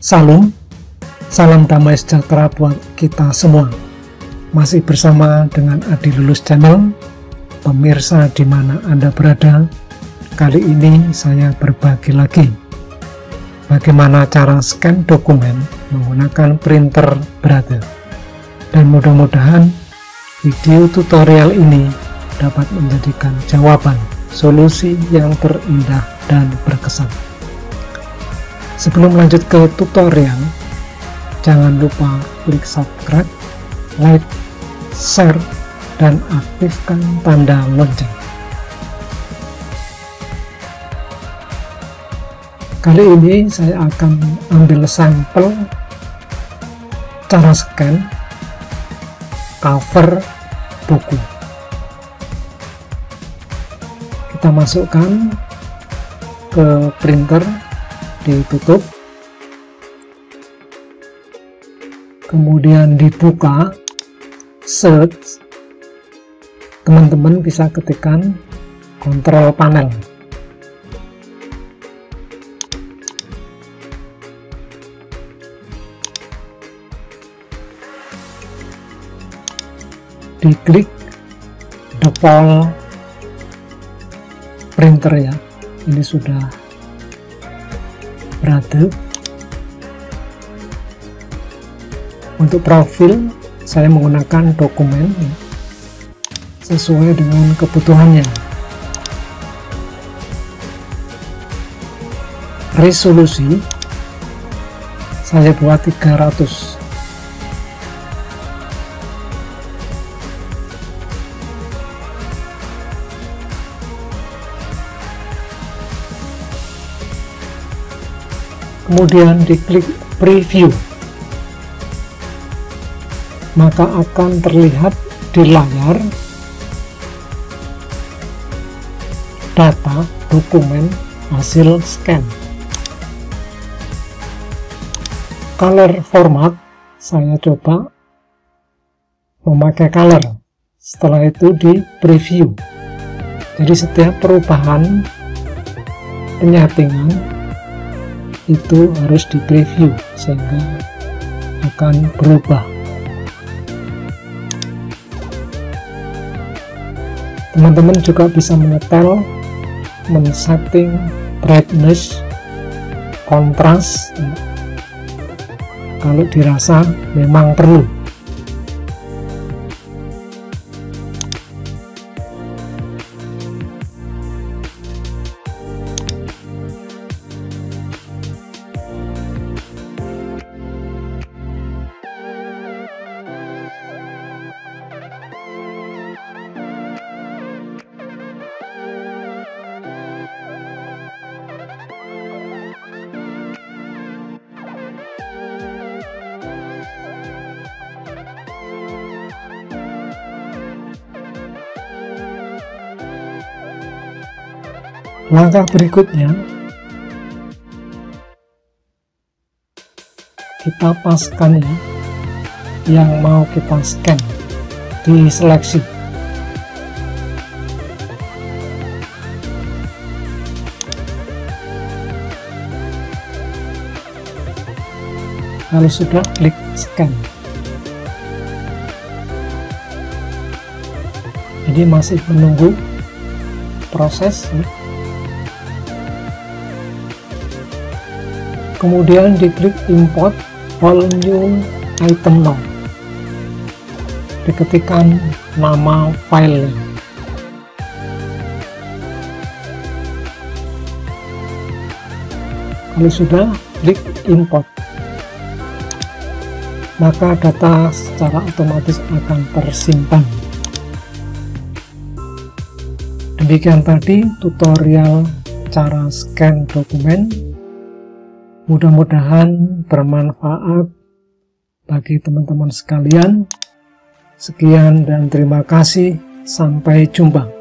Salam, salam damai sejahtera buat kita semua. Masih bersama dengan Adi Lulus Channel. Pemirsa di mana Anda berada, kali ini saya berbagi lagi bagaimana cara scan dokumen menggunakan printer Brother. Dan mudah-mudahan video tutorial ini dapat menjadikan jawaban solusi yang terindah dan berkesan. Sebelum lanjut ke tutorial, jangan lupa klik subscribe, like, share, dan aktifkan tanda lonceng. Kali ini saya akan ambil sampel cara scan cover buku. Kita masukkan ke printer, ditutup, kemudian dibuka, search, teman-teman bisa ketikkan kontrol panel. Diklik default printer ya, ini sudah Brother. Untuk profil saya menggunakan dokumen sesuai dengan kebutuhannya. Resolusi saya buat 300. Kemudian diklik preview, maka akan terlihat di layar data dokumen hasil scan. Color format saya coba memakai color, setelah itu di preview. Jadi setiap perubahan penyatingan itu harus di preview sehingga akan berubah. Teman-teman juga bisa menyetel, men-setting brightness, kontras kalau dirasa memang perlu. Langkah berikutnya, kita paskan ya, yang mau kita scan, di seleksi. Kalau sudah, klik scan. Jadi masih menunggu proses ya. Kemudian diklik import all new item now, diketikkan nama file. Kalau sudah, klik import, maka data secara otomatis akan tersimpan. Demikian tadi tutorial cara scan dokumen. Mudah-mudahan bermanfaat bagi teman-teman sekalian. Sekian dan terima kasih. Sampai jumpa.